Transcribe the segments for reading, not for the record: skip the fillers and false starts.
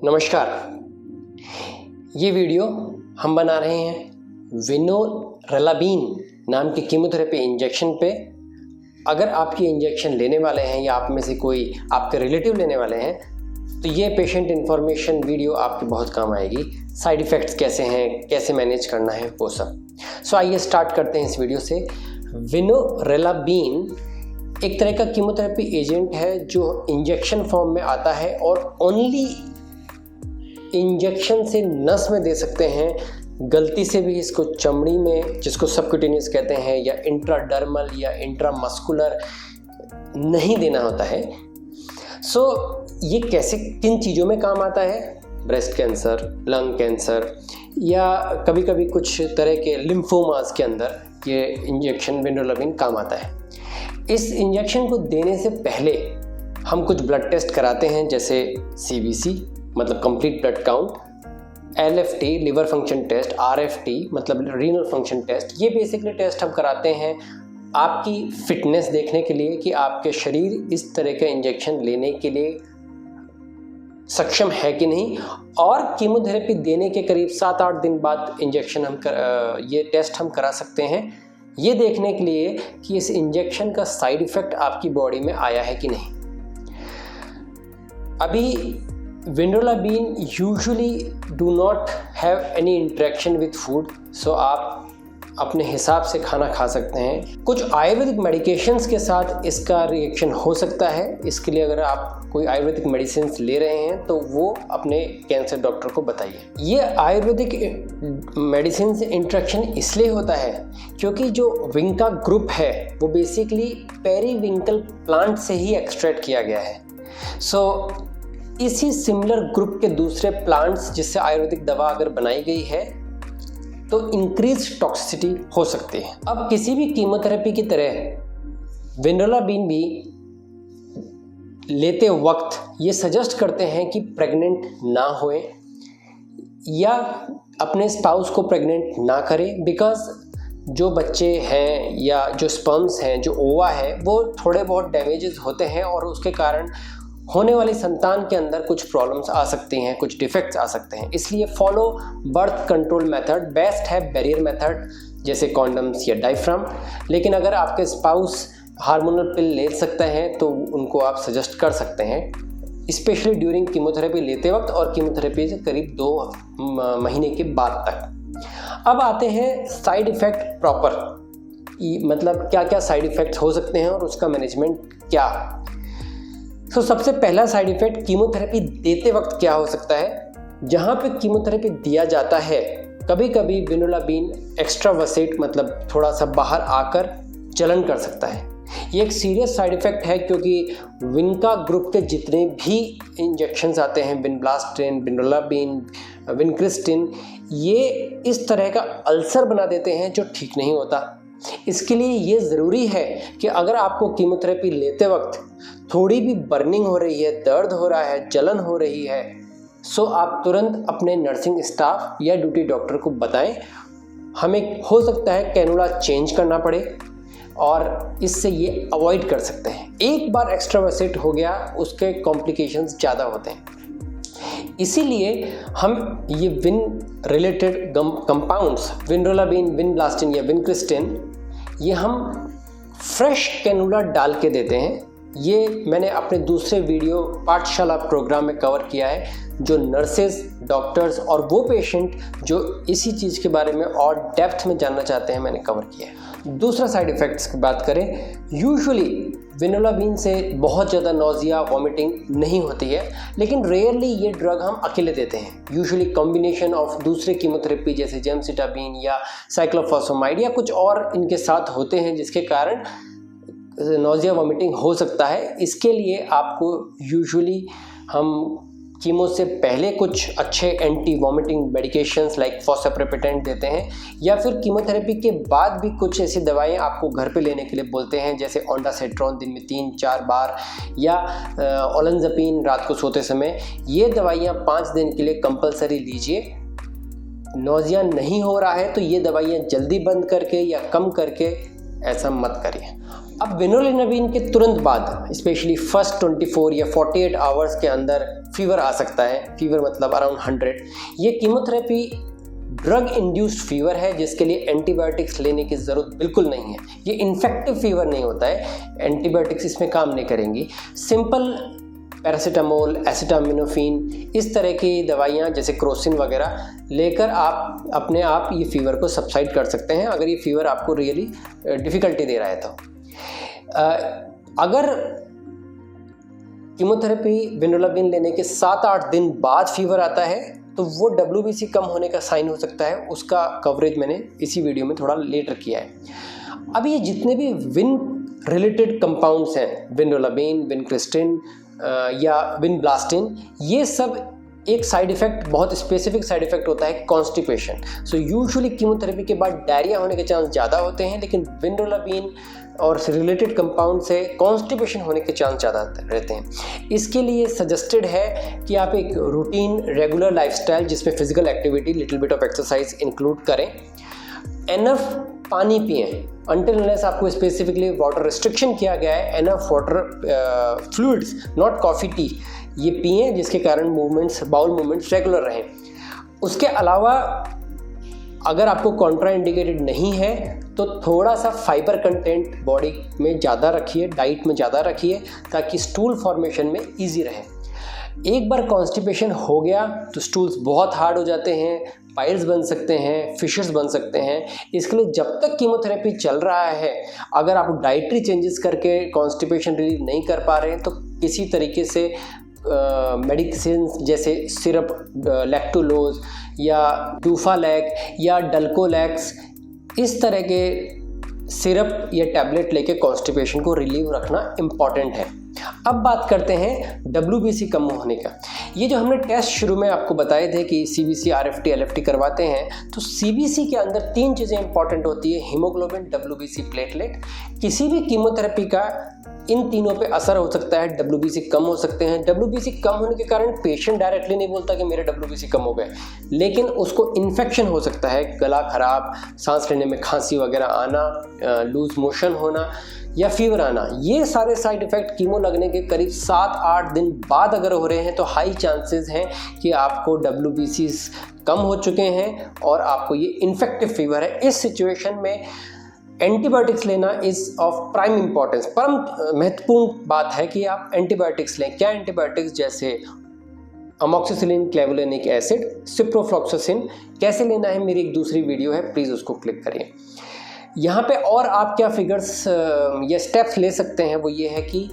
नमस्कार। ये वीडियो हम बना रहे हैं विनोरेलाबिन नाम की कीमोथेरेपी इंजेक्शन पे। अगर आप ये इंजेक्शन लेने वाले हैं या आप में से कोई आपके रिलेटिव लेने वाले हैं तो ये पेशेंट इन्फॉर्मेशन वीडियो आपके बहुत काम आएगी। साइड इफ़ेक्ट्स कैसे हैं, कैसे मैनेज करना है, वो सब। सो आइए स्टार्ट करते हैं इस वीडियो से। विनोरेलाबिन एक तरह का कीमोथेरेपी एजेंट है जो इंजेक्शन फॉर्म में आता है और ओनली इंजेक्शन से नस में दे सकते हैं। गलती से भी इसको चमड़ी में, जिसको सबक्यूटेनियस कहते हैं, या इंट्राडर्मल या इंट्रामस्कुलर नहीं देना होता है। सो ये कैसे, किन चीज़ों में काम आता है? ब्रेस्ट कैंसर, लंग कैंसर या कभी कभी कुछ तरह के लिम्फोमास के अंदर ये इंजेक्शन विनोरेलाबिन काम आता है। इस इंजेक्शन को देने से पहले हम कुछ ब्लड टेस्ट कराते हैं, जैसे CBC मतलब complete blood count, LFT liver function test, RFT मतलब रीनल फंक्शन टेस्ट। ये बेसिकली टेस्ट हम कराते हैं आपकी फिटनेस देखने के लिए कि आपके शरीर इस तरह का इंजेक्शन लेने के लिए सक्षम है कि नहीं। और कीमोथेरेपी देने के करीब 7-8 दिन बाद इंजेक्शन ये टेस्ट हम करा सकते हैं, ये देखने के लिए कि इस इंजेक्शन का साइड इफ़ेक्ट आपकी बॉडी में आया है कि नहीं। अभी vinorelbine usually do not have any interaction with food, so आप अपने हिसाब से खाना खा सकते हैं। कुछ आयुर्वेदिक मेडिकेशंस के साथ इसका रिएक्शन हो सकता है। इसके लिए अगर आप कोई आयुर्वेदिक मेडिसिन ले रहे हैं तो वो अपने कैंसर डॉक्टर को बताइए। ये आयुर्वेदिक मेडिसिन से इंटरेक्शन इसलिए होता है क्योंकि जो विंका ग्रुप है वो बेसिकली पेरीविंकल प्लांट से ही एक्सट्रैक्ट किया गया है। सो इसी सिमिलर ग्रुप के दूसरे प्लांट्स जिससे आयुर्वेदिक दवा अगर बनाई गई है तो इंक्रीज टॉक्सिसिटी हो सकती है। अब किसी भी कीमोथेरेपी की तरह विनोरेलाबिन भी लेते वक्त ये सजेस्ट करते हैं कि प्रेग्नेंट ना होए या अपने स्पाउस को प्रेग्नेंट ना करें, बिकॉज जो बच्चे हैं या जो स्पर्म्स हैं, जो ओवा है, वो थोड़े बहुत डैमेजेस होते हैं और उसके कारण होने वाली संतान के अंदर कुछ प्रॉब्लम्स आ सकती हैं, कुछ डिफेक्ट्स आ सकते हैं। इसलिए follow birth control method. Best है बैरियर मेथड जैसे कॉन्डम्स या डायफ्राम। लेकिन अगर आपके स्पाउस हार्मोनल पिल ले सकते हैं तो उनको आप सजेस्ट कर सकते हैं, स्पेशली ड्यूरिंग कीमोथेरेपी लेते वक्त और कीमोथेरेपी से करीब 2 महीने के बाद तक। अब आते हैं साइड इफ़ेक्ट प्रॉपर, मतलब क्या क्या साइड इफ़ेक्ट्स हो सकते हैं और उसका मैनेजमेंट क्या। तो सबसे पहला साइड इफ़ेक्ट कीमोथेरेपी देते वक्त क्या हो सकता है। जहाँ पे कीमोथेरेपी दिया जाता है कभी कभी विनोरेलाबिन एक्स्ट्रावसेट मतलब थोड़ा सा बाहर आकर जलन कर सकता है। ये एक सीरियस साइड इफ़ेक्ट है क्योंकि विनका ग्रुप के जितने भी इंजेक्शंस आते हैं, विनब्लास्टिन, विनोरेलाबिन, विनक्रिस्टिन, ये इस तरह का अल्सर बना देते हैं जो ठीक नहीं होता। इसके लिए ये ज़रूरी है कि अगर आपको कीमोथेरेपी लेते वक्त थोड़ी भी बर्निंग हो रही है, दर्द हो रहा है, जलन हो रही है, सो आप तुरंत अपने नर्सिंग स्टाफ या ड्यूटी डॉक्टर को बताएं। हमें हो सकता है कैनुला चेंज करना पड़े और इससे ये अवॉइड कर सकते हैं। एक बार एक्स्ट्रावसेट हो गया उसके कॉम्प्लिकेशंस ज़्यादा होते हैं। इसीलिए हम ये विन रिलेटेड कंपाउंड्स विनोरेलाबिन, विनब्लास्टिन या विनक्रिस्टिन, ये हम फ्रेश कैनुला डाल के देते हैं। ये मैंने अपने दूसरे वीडियो पाठशाला प्रोग्राम में कवर किया है, जो नर्सेज, डॉक्टर्स और वो पेशेंट जो इसी चीज़ के बारे में और डेप्थ में जानना चाहते हैं, मैंने कवर किया है। दूसरा साइड इफ़ेक्ट्स की बात करें, यूजुअली विनोरेलाबिन से बहुत ज़्यादा नौजिया, वॉमिटिंग नहीं होती है, लेकिन रेयरली ये ड्रग हम अकेले देते हैं। यूजुअली कॉम्बिनेशन ऑफ दूसरे कीमोथेरेपी जैसे जेमसिटाबिन या साइक्लोफॉस्फेमाइड या कुछ और इनके साथ होते हैं, जिसके कारण नौजिया, वॉमिटिंग हो सकता है। इसके लिए आपको यूजुअली हम कीमो से पहले कुछ अच्छे एंटी वॉमिटिंग मेडिकेशंस लाइक फॉस्फोप्रोपेटेंट देते हैं, या फिर कीमोथेरेपी के बाद भी कुछ ऐसी दवाएं आपको घर पे लेने के लिए बोलते हैं, जैसे ओंडासेट्रॉन दिन में 3-4 बार या ओलंजापिन रात को सोते समय। ये दवाइयाँ 5 दिन के लिए कंपलसरी लीजिए। नौजिया नहीं हो रहा है तो ये दवाइयाँ जल्दी बंद करके या कम करके ऐसा मत करिए। अब विनोलिनाबिन के तुरंत बाद स्पेशली फर्स्ट 24 या 48 आवर्स के अंदर फीवर आ सकता है। फीवर मतलब अराउंड 100। ये कीमोथेरेपी ड्रग इंड्यूस्ड फीवर है जिसके लिए एंटीबायोटिक्स लेने की ज़रूरत बिल्कुल नहीं है। ये इन्फेक्टिव फीवर नहीं होता है, एंटीबायोटिक्स इसमें काम नहीं करेंगी। सिंपल पैरासीटामोल, एसिटामिनोफेन, इस तरह की दवाइयाँ जैसे क्रोसिन वगैरह लेकर आप अपने आप ये फीवर को सबसाइड कर सकते हैं, अगर ये फीवर आपको रियली डिफ़िकल्टी दे रहा है तो। अगर कीमोथेरेपी विनोलिनाबिन लेने के 7-8 दिन बाद फीवर आता है तो वो WBC कम होने का साइन हो सकता है। उसका कवरेज मैंने इसी वीडियो में थोड़ा लेटर किया है। अब ये जितने भी विन रिलेटेड कंपाउंड्स हैं, विनोलिनाबिन, विनक्रिस्टिन या विनब्लास्टिन, ये सब एक साइड इफ़ेक्ट, बहुत स्पेसिफिक साइड इफ़ेक्ट होता है कॉन्स्टिपेशन। सो यूजुअली कीमोथेरेपी के बाद डायरिया होने के चांस ज़्यादा होते हैं, लेकिन विनोलिनाबिन और रिलेटेड कंपाउंड से कॉन्स्टिपेशन होने के चांस ज़्यादा रहते हैं। इसके लिए सजेस्टेड है कि आप एक रूटीन रेगुलर लाइफस्टाइल जिसमें physical activity, little bit of exercise include करें, एनफ पानी पिएं। अनटिल अनलेस आपको स्पेसिफिकली वाटर रिस्ट्रिक्शन किया गया है, enough water fluids, not coffee, T, ये पिएं जिसके कारण मूवमेंट्स, बाउल मूवमेंट्स रेगुलर रहें। उसके अलावा अगर आपको कॉन्ट्रा इंडिकेटेड नहीं है तो थोड़ा सा फाइबर कंटेंट बॉडी में ज़्यादा रखिए, डाइट में ज़्यादा रखिए, ताकि स्टूल फॉर्मेशन में ईजी रहे। एक बार कॉन्स्टिपेशन हो गया तो स्टूल्स बहुत हार्ड हो जाते हैं, पाइल्स बन सकते हैं, फिशर्स बन सकते हैं। इसके लिए जब तक कीमोथेरेपी चल रहा है, अगर आप डाइटरी चेंजेस करके कॉन्स्टिपेशन रिलीव नहीं कर पा रहे हैं तो किसी तरीके से मेडिसिन जैसे सिरप, लैक्टोलोज या डूफालैक या डल्कोलैक्स, इस तरह के सिरप या टैबलेट लेके कॉन्स्टिपेशन को रिलीव रखना इम्पॉर्टेंट है। अब बात करते हैं WBC कम होने का। ये जो हमने टेस्ट शुरू में आपको बताए थे कि CBC, RFT, LFT करवाते हैं, तो CBC के अंदर 3 चीज़ें इंपॉर्टेंट होती है, हीमोग्लोबिन, WBC, प्लेटलेट। किसी भी कीमोथेरेपी का इन तीनों पे असर हो सकता है, WBC कम हो सकते हैं। WBC कम होने के कारण पेशेंट डायरेक्टली नहीं बोलता कि मेरे WBC कम हो गए, लेकिन उसको इन्फेक्शन हो सकता है, गला खराब, सांस लेने में खांसी वगैरह आना, लूज मोशन होना या फीवर आना। ये सारे साइड इफ़ेक्ट कीमो लगने के करीब 7-8 दिन बाद अगर हो रहे हैं तो हाई चांसेस हैं कि आपको WBC कम हो चुके हैं और आपको ये इन्फेक्टिव फीवर है। इस सिचुएशन में एंटीबायोटिक्स लेना इज़ ऑफ प्राइम इंपॉर्टेंस। परम महत्वपूर्ण बात है कि आप एंटीबायोटिक्स लें। क्या एंटीबायोटिक्स? जैसे अमोक्सिसिलिन, क्लेवुलिनिक एसिड, सिप्रोफ्लॉक्सासिन। कैसे लेना है, मेरी एक दूसरी वीडियो है, प्लीज़ उसको क्लिक करिए। यहाँ पे और आप क्या फिगर्स या स्टेप्स ले सकते हैं, वो ये है कि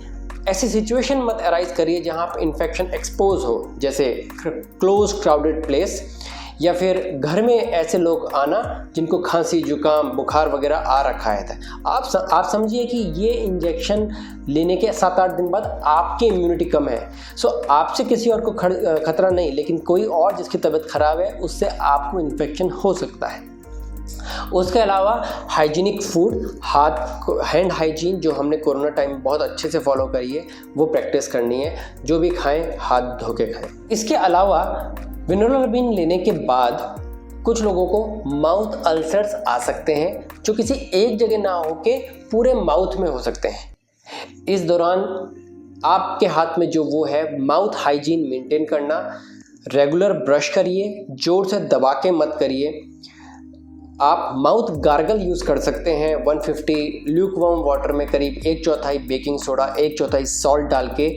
ऐसी सिचुएशन मत अराइज करिए जहाँ आप इन्फेक्शन एक्सपोज हो, जैसे क्लोज क्राउडेड प्लेस, या फिर घर में ऐसे लोग आना जिनको खांसी, जुकाम, बुखार वगैरह आ रखा है। आप समझिए कि ये इंजेक्शन लेने के 7-8 दिन बाद आपकी इम्यूनिटी कम है। सो आपसे किसी और को खतरा नहीं, लेकिन कोई और जिसकी तबीयत खराब है उससे आपको इन्फेक्शन हो सकता है। उसके अलावा हाइजीनिक फूड, हैंड हाइजीन जो हमने कोरोना टाइम बहुत अच्छे से फॉलो करी है, वो प्रैक्टिस करनी है। जो भी खाएं हाथ धो के खाएं। इसके अलावा विनोलिनाबिन लेने के बाद कुछ लोगों को माउथ अल्सर्स आ सकते हैं, जो किसी एक जगह ना होके पूरे माउथ में हो सकते हैं। इस दौरान आपके हाथ में जो वो है, माउथ हाइजीन मेंटेन करना, रेगुलर ब्रश करिए, जोर से दबा के मत करिए। आप माउथ गार्गल यूज़ कर सकते हैं। 150 ल्यूकवार्म वाटर में करीब 1/4 बेकिंग सोडा, 1/4 सॉल्ट डाल के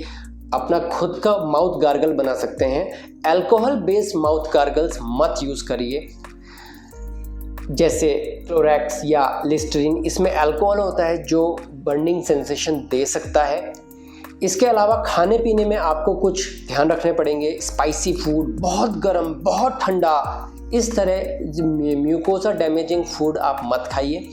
अपना खुद का माउथ गार्गल बना सकते हैं। अल्कोहल बेस्ड माउथ गार्गल्स मत यूज़ करिए, जैसे क्लोरैक्स या लिस्टरीन। इसमें अल्कोहल होता है जो बर्निंग सेंसेशन दे सकता है। इसके अलावा खाने पीने में आपको कुछ ध्यान रखने पड़ेंगे। स्पाइसी फूड, बहुत गर्म, बहुत ठंडा, इस तरह म्यूकोसा डैमेजिंग फूड आप मत खाइए।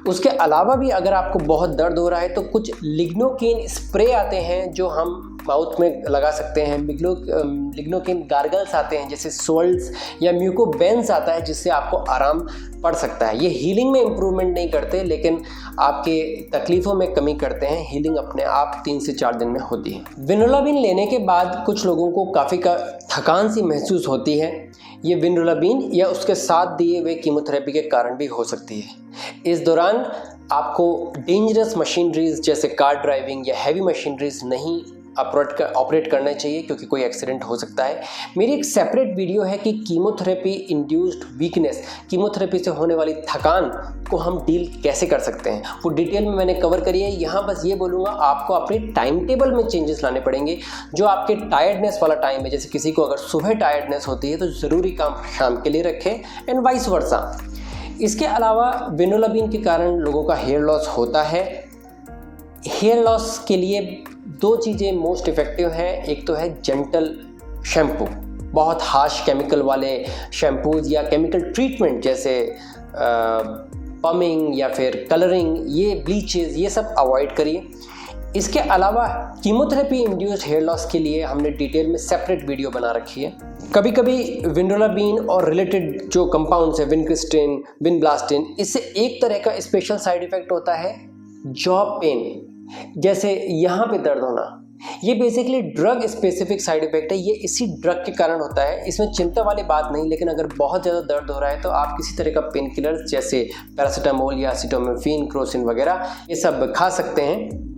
उसके अलावा भी अगर आपको बहुत दर्द हो रहा है तो कुछ लिग्नोकेन स्प्रे आते हैं जो हम माउथ में लगा सकते हैं। लिग्नोकेन गार्गल्स आते हैं, जैसे सोल्ट्स या म्यूकोबेंस आता है, जिससे आपको आराम पड़ सकता है। ये हीलिंग में इम्प्रूवमेंट नहीं करते, लेकिन आपके तकलीफ़ों में कमी करते हैं। हीलिंग अपने आप 3 से 4 दिन में होती है। विनोलिनाबिन लेने के बाद कुछ लोगों को काफ़ी थकान सी महसूस होती है। ये विनोलिनाबिन या उसके साथ दिए हुए कीमोथेरेपी के कारण भी हो सकती है। इस दौरान आपको डेंजरस मशीनरीज जैसे कार ड्राइविंग या हैवी मशीनरीज नहीं ऑपरेट करना चाहिए, क्योंकि कोई एक्सीडेंट हो सकता है। मेरी एक सेपरेट वीडियो है कि कीमोथेरेपी इंड्यूस्ड वीकनेस, कीमोथेरेपी से होने वाली थकान को हम डील कैसे कर सकते हैं, वो डिटेल में मैंने कवर करी है। यहाँ बस ये बोलूँगा, आपको अपने टाइम टेबल में चेंजेस लाने पड़ेंगे। जो आपके टायर्डनेस वाला टाइम है, जैसे किसी को अगर सुबह टायर्डनेस होती है तो ज़रूरी काम शाम के लिए रखें, एंड वाइस वर्सा। इसके अलावा विनोलाबिन के कारण लोगों का हेयर लॉस होता है। हेयर लॉस के लिए 2 चीज़ें मोस्ट इफ़ेक्टिव हैं। एक तो है जेंटल शैम्पू, बहुत हार्श केमिकल वाले शैम्पूज या केमिकल ट्रीटमेंट जैसे पमिंग या फिर कलरिंग, ये ब्लीचेस, ये सब अवॉइड करिए। इसके अलावा कीमोथेरेपी इंड्यूस्ड हेयर लॉस के लिए हमने डिटेल में सेपरेट वीडियो बना रखी है। कभी कभी विनोलाबिन और रिलेटेड जो कंपाउंड्स है, विनक्रिस्टिन, विनब्लास्टिन, इससे एक तरह का स्पेशल साइड इफेक्ट होता है जॉ पेन, जैसे यहाँ पे दर्द होना। ये basically drug specific side effect है, ये इसी ड्रग के कारण होता है। इसमें चिंता वाली बात नहीं, लेकिन अगर बहुत ज़्यादा दर्द हो रहा है तो आप किसी तरह का पेन किलर जैसे पैरासीटामोल या एसिटामिनोफेन, क्रोसिन वगैरह ये सब खा सकते हैं।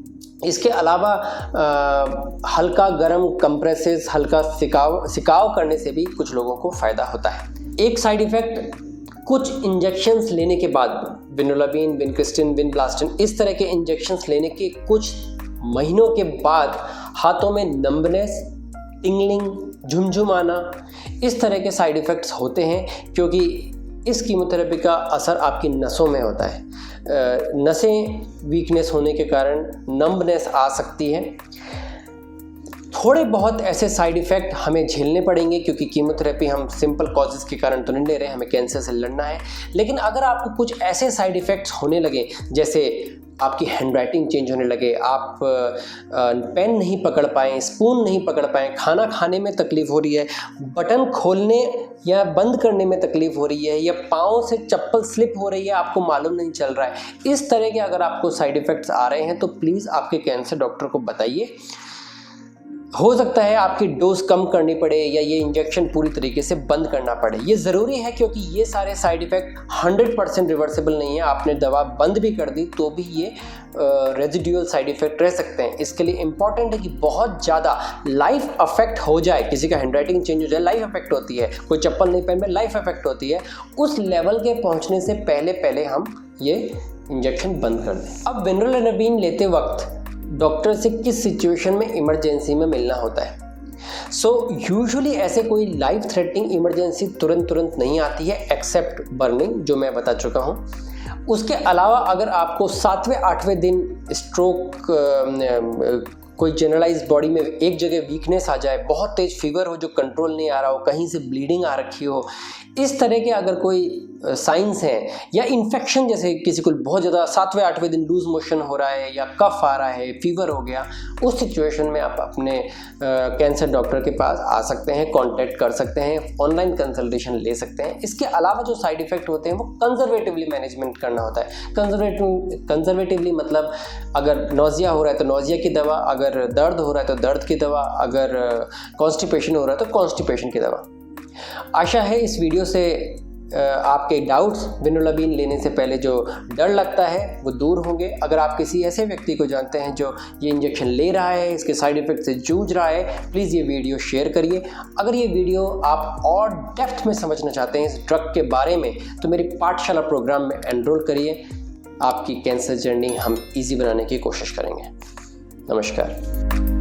इसके अलावा हल्का गर्म कंप्रेसेस, हल्का सिकाव करने से भी कुछ लोगों को फ़ायदा होता है। एक साइड इफ़ेक्ट, कुछ इंजेक्शंस लेने के बाद, विनोलाबिन, विनक्रिस्टिन, विनब्लास्टिन, इस तरह के इंजेक्शंस लेने के कुछ महीनों के बाद हाथों में नंबनेस, टिंगलिंग, झुमझुमाना, इस तरह के साइड इफ़ेक्ट्स होते हैं, क्योंकि इस कीमोथेरेपी का असर आपकी नसों में होता है। नसें वीकनेस होने के कारण नंबनेस आ सकती है। थोड़े बहुत ऐसे साइड इफ़ेक्ट हमें झेलने पड़ेंगे, क्योंकि कीमोथेरेपी हम सिंपल कॉजेज़ के कारण तो नहीं ले रहे, हमें कैंसर से लड़ना है। लेकिन अगर आपको कुछ ऐसे साइड इफ़ेक्ट्स होने लगे, जैसे आपकी हैंडराइटिंग चेंज होने लगे, आप पेन नहीं पकड़ पाएँ, स्पून नहीं पकड़ पाएँ, खाना खाने में तकलीफ़ हो रही है, बटन खोलने या बंद करने में तकलीफ़ हो रही है, या पाँव से चप्पल स्लिप हो रही है, आपको मालूम नहीं चल रहा है, इस तरह के अगर आपको साइड इफ़ेक्ट्स आ रहे हैं तो प्लीज़ आपके कैंसर डॉक्टर को बताइए। हो सकता है आपकी डोज कम करनी पड़े या ये इंजेक्शन पूरी तरीके से बंद करना पड़े। ये ज़रूरी है, क्योंकि ये सारे साइड इफ़ेक्ट 100% रिवर्सिबल नहीं है। आपने दवा बंद भी कर दी तो भी ये रेजिडुअल साइड इफ़ेक्ट रह सकते हैं। इसके लिए इम्पॉर्टेंट है कि बहुत ज़्यादा लाइफ अफेक्ट हो जाए, किसी का हैंडराइटिंग चेंज हो जाए, लाइफ अफेक्ट होती है, कोई चप्पल नहीं पहन में लाइफ अफेक्ट होती है, उस लेवल के पहुँचने से पहले हम ये इंजेक्शन बंद कर दें। अब विनोलाबिन लेते वक्त डॉक्टर से किस सिचुएशन में इमरजेंसी में मिलना होता है। यूजुअली ऐसे कोई लाइफ थ्रेटनिंग इमरजेंसी तुरंत नहीं आती है, एक्सेप्ट बर्निंग, जो मैं बता चुका हूँ। उसके अलावा अगर आपको 7वें 8वें दिन स्ट्रोक, कोई जनरलाइज बॉडी में एक जगह वीकनेस आ जाए, बहुत तेज फीवर हो जो कंट्रोल नहीं आ रहा हो, कहीं से ब्लीडिंग आ रखी हो, इस तरह के अगर कोई साइंस हैं, या इन्फेक्शन जैसे किसी को बहुत ज़्यादा 7वें 8वें दिन लूज मोशन हो रहा है या कफ आ रहा है, फीवर हो गया, उस सिचुएशन में आप अपने कैंसर डॉक्टर के पास आ सकते हैं, कांटेक्ट कर सकते हैं, ऑनलाइन कंसल्टेशन ले सकते हैं। इसके अलावा जो साइड इफ़ेक्ट होते हैं वो कंजर्वेटिवली मैनेजमेंट करना होता है। कंजर्वेटिवली मतलब अगर नौजिया हो रहा है तो नौजिया की दवा, अगर दर्द हो रहा है तो दर्द की दवा, अगर कॉन्स्टिपेशन हो रहा है तो कॉन्स्टिपेशन की दवा। आशा है इस वीडियो से आपके डाउट्स विनोलाबिन लेने से पहले जो डर लगता है वो दूर होंगे। अगर आप किसी ऐसे व्यक्ति को जानते हैं जो ये इंजेक्शन ले रहा है, इसके साइड इफ़ेक्ट से जूझ रहा है, प्लीज़ ये वीडियो शेयर करिए। अगर ये वीडियो आप और डेप्थ में समझना चाहते हैं इस ड्रग के बारे में, तो मेरी पाठशाला प्रोग्राम में एनरोल करिए। आपकी कैंसर जर्नी हम ईजी बनाने की कोशिश करेंगे। नमस्कार।